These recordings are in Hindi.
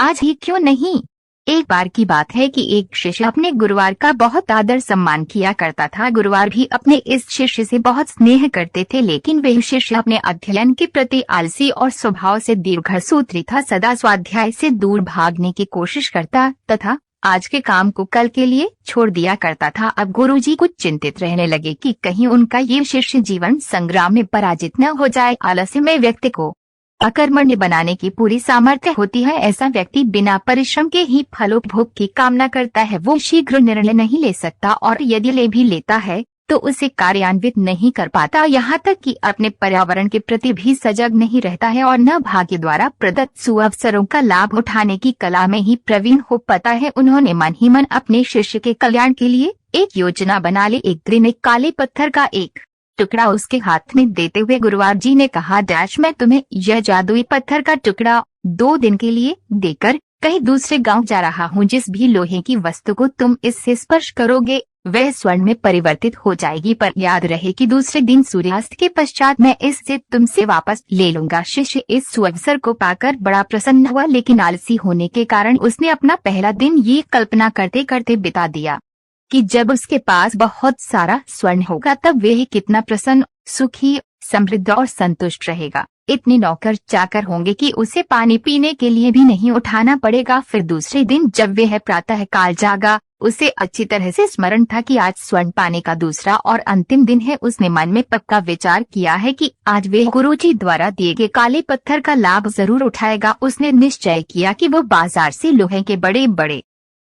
आज ही क्यों नहीं। एक बार की बात है कि एक शिष्य अपने गुरुवार का बहुत आदर सम्मान किया करता था। गुरुवार भी अपने इस शिष्य से बहुत स्नेह करते थे, लेकिन वह शिष्य अपने अध्ययन के प्रति आलसी और स्वभाव से दीर्घसूत्री था। सदा स्वाध्याय से दूर भागने की कोशिश करता तथा आज के काम को कल के लिए छोड़ दिया करता था। अब गुरुजी कुछ चिंतित रहने लगे कि कहीं उनका ये शिष्य जीवन संग्राम में पराजित न हो जाए। आलस्यमय व्यक्ति को अकर्मण्य बनाने की पूरी सामर्थ्य होती है। ऐसा व्यक्ति बिना परिश्रम के ही फलोपभोग की कामना करता है। वो शीघ्र निर्णय नहीं ले सकता और यदि ले भी लेता है तो उसे कार्यान्वित नहीं कर पाता। यहाँ तक कि अपने पर्यावरण के प्रति भी सजग नहीं रहता है और न भाग्य द्वारा प्रदत्त सुअवसरों का लाभ उठाने की कला में ही प्रवीण हो पाता है। उन्होंने मन ही मन अपने शिष्य के कल्याण के लिए एक योजना बना ली। एक दिन एक काले पत्थर का एक टुकड़ा उसके हाथ में देते हुए गुरुवार जी ने कहा, डैश मैं तुम्हें यह जादुई पत्थर का टुकड़ा 2 दिन के लिए देकर कहीं दूसरे गांव जा रहा हूँ। जिस भी लोहे की वस्तु को तुम इससे स्पर्श करोगे वह स्वर्ण में परिवर्तित हो जाएगी, पर याद रहे कि दूसरे दिन सूर्यास्त के पश्चात मैं इससे तुमसे वापस ले लूंगा। शिष्य इस सुअवसर को पाकर बड़ा प्रसन्न हुआ, लेकिन आलसी होने के कारण उसने अपना पहला दिन ये कल्पना करते करते बिता दिया कि जब उसके पास बहुत सारा स्वर्ण होगा तब वह कितना प्रसन्न, सुखी, समृद्ध और संतुष्ट रहेगा। इतने नौकर चाकर होंगे कि उसे पानी पीने के लिए भी नहीं उठाना पड़ेगा। फिर दूसरे दिन जब वह प्रातः काल जागा, उसे अच्छी तरह से स्मरण था कि आज स्वर्ण पाने का दूसरा और अंतिम दिन है। उसने मन में पक्का विचार किया है कि आज वह गुरुजी द्वारा दिए गए काले पत्थर का लाभ जरूर उठाएगा। उसने निश्चय किया कि वह बाजार से लोहे के बड़े बड़े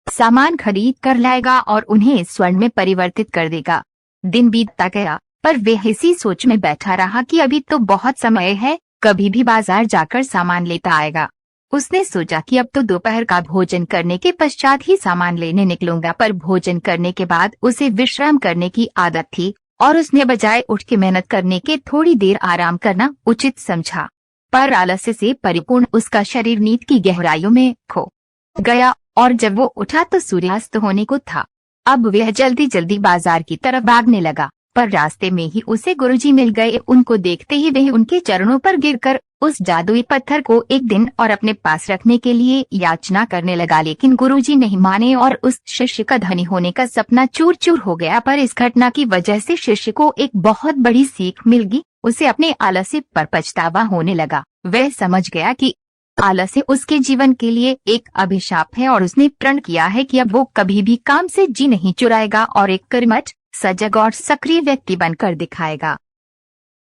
सामान खरीद कर लाएगा और उन्हें स्वर्ण में परिवर्तित कर देगा। दिन बीतता गया, पर वह इसी सोच में बैठा रहा कि अभी तो बहुत समय है, कभी भी बाजार जाकर सामान लेता आएगा। उसने सोचा कि अब तो दोपहर का भोजन करने के पश्चात ही सामान लेने निकलूंगा, पर भोजन करने के बाद उसे विश्राम करने की आदत थी और उसने बजाय उठ के मेहनत करने के थोड़ी देर आराम करना उचित समझा। पर आलस्य से परिपूर्ण उसका शरीर नींद की गहराइयों में खो गया और जब वो उठा तो सूर्यास्त होने को था। अब वह जल्दी जल्दी बाजार की तरफ भागने लगा, पर रास्ते में ही उसे गुरुजी मिल गए। उनको देखते ही वह उनके चरणों पर गिरकर उस जादुई पत्थर को एक दिन और अपने पास रखने के लिए याचना करने लगा, लेकिन गुरुजी नहीं माने और उस शिष्य का धनी होने का सपना चूर चूर हो गया। पर इस घटना की वजह से शिष्य को एक बहुत बड़ी सीख मिल गई। उसे अपने आलस्य पर पछतावा होने लगा। वह समझ गया कि आलस्य उसके जीवन के लिए एक अभिशाप है और उसने प्रण किया है कि अब वो कभी भी काम से जी नहीं चुराएगा और एक कर्मठ, सजग और सक्रिय व्यक्ति बनकर दिखाएगा।